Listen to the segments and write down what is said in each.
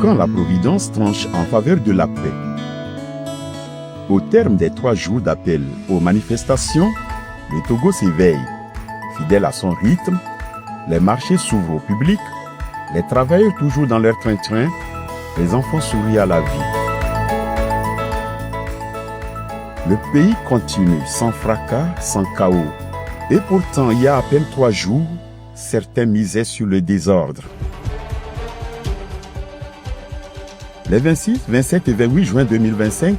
quand la Providence tranche en faveur de la paix. Au terme des 3 jours d'appel aux manifestations, le Togo s'éveille. Fidèle à son rythme, les marchés s'ouvrent au public, les travailleurs toujours dans leur train-train, les enfants sourient à la vie. Le pays continue sans fracas, sans chaos. Et pourtant, il y a à peine 3 jours, certains misaient sur le désordre. Les 26, 27 et 28 juin 2025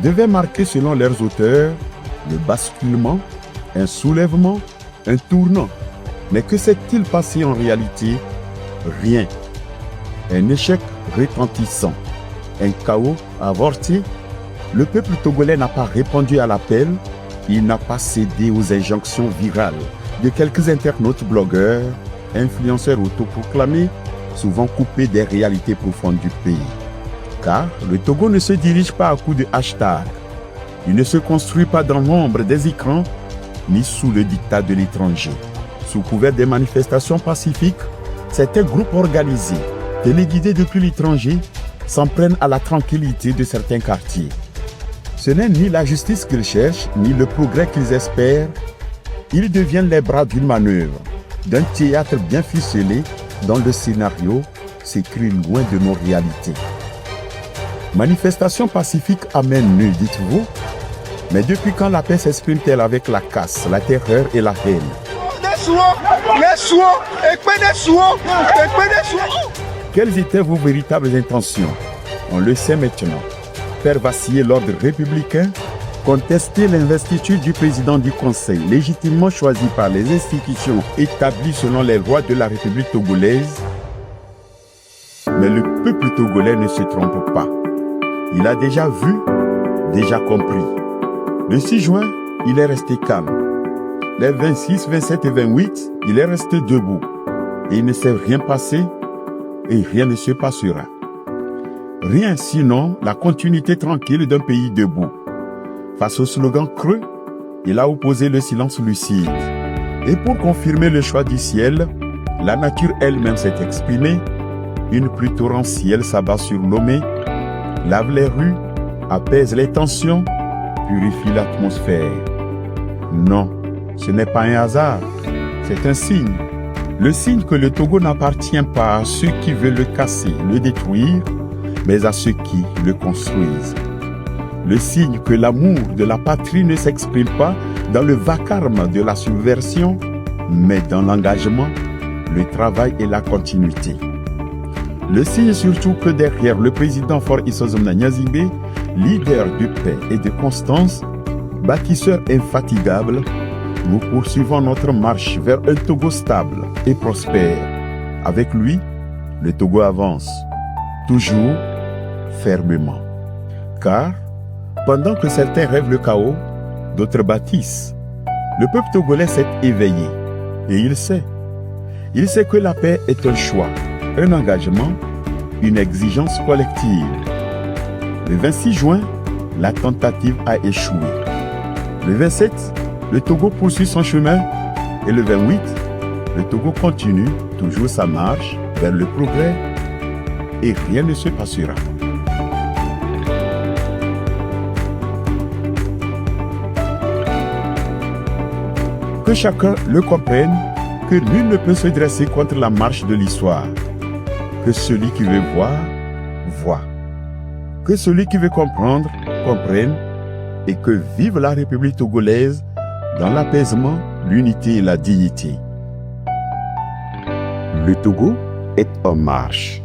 devaient marquer, selon leurs auteurs, le basculement, un soulèvement, un tournant. Mais que s'est-il passé en réalité? Rien. Un échec retentissant, un chaos avorté. Le peuple togolais n'a pas répondu à l'appel, il n'a pas cédé aux injonctions virales de quelques internautes blogueurs, influenceurs autoproclamés, souvent coupés des réalités profondes du pays. Car le Togo ne se dirige pas à coups de hashtag. Il ne se construit pas dans l'ombre des écrans, ni sous le diktat de l'étranger. Sous couvert des manifestations pacifiques, certains groupes organisés, téléguidés depuis l'étranger, s'en prennent à la tranquillité de certains quartiers. Ce n'est ni la justice qu'ils cherchent, ni le progrès qu'ils espèrent. Ils deviennent les bras d'une manœuvre, d'un théâtre bien ficelé dont le scénario s'écrit loin de nos réalités. Manifestation pacifique amène nul, dites-vous? Mais depuis quand la paix s'exprime-t-elle avec la casse, la terreur et la haine? Quelles étaient vos véritables intentions? On le sait maintenant. Faire vaciller l'ordre républicain, contester l'investiture du président du Conseil, légitimement choisi par les institutions établies selon les lois de la République togolaise. Mais le peuple togolais ne se trompe pas. Il a déjà vu, déjà compris. Le 6 juin, il est resté calme. Les 26, 27 et 28, il est resté debout. Et il ne s'est rien passé et rien ne se passera. Rien sinon la continuité tranquille d'un pays debout. Face au slogan creux, il a opposé le silence lucide. Et pour confirmer le choix du ciel, la nature elle-même s'est exprimée. Une pluie torrentielle s'abat sur Lomé, lave les rues, apaise les tensions, purifie l'atmosphère. Non, ce n'est pas un hasard, c'est un signe. Le signe que le Togo n'appartient pas à ceux qui veulent le casser, le détruire, mais à ceux qui le construisent. Le signe que l'amour de la patrie ne s'exprime pas dans le vacarme de la subversion, mais dans l'engagement, le travail et la continuité. Le signe surtout que derrière le président Faure Issozomna Gnazingbe, leader de paix et de constance, bâtisseur infatigable, nous poursuivons notre marche vers un Togo stable et prospère. Avec lui, le Togo avance, toujours fermement. Car, pendant que certains rêvent le chaos, d'autres bâtissent. Le peuple togolais s'est éveillé et il sait. Il sait que la paix est un choix, un engagement, une exigence collective. Le 26 juin, la tentative a échoué. Le 27, le Togo poursuit son chemin et le 28, le Togo continue toujours sa marche vers le progrès et rien ne se passera. Que chacun le comprenne, que nul ne peut se dresser contre la marche de l'histoire. Que celui qui veut voir, voit. Que celui qui veut comprendre, comprenne. Et que vive la République togolaise dans l'apaisement, l'unité et la dignité. Le Togo est en marche.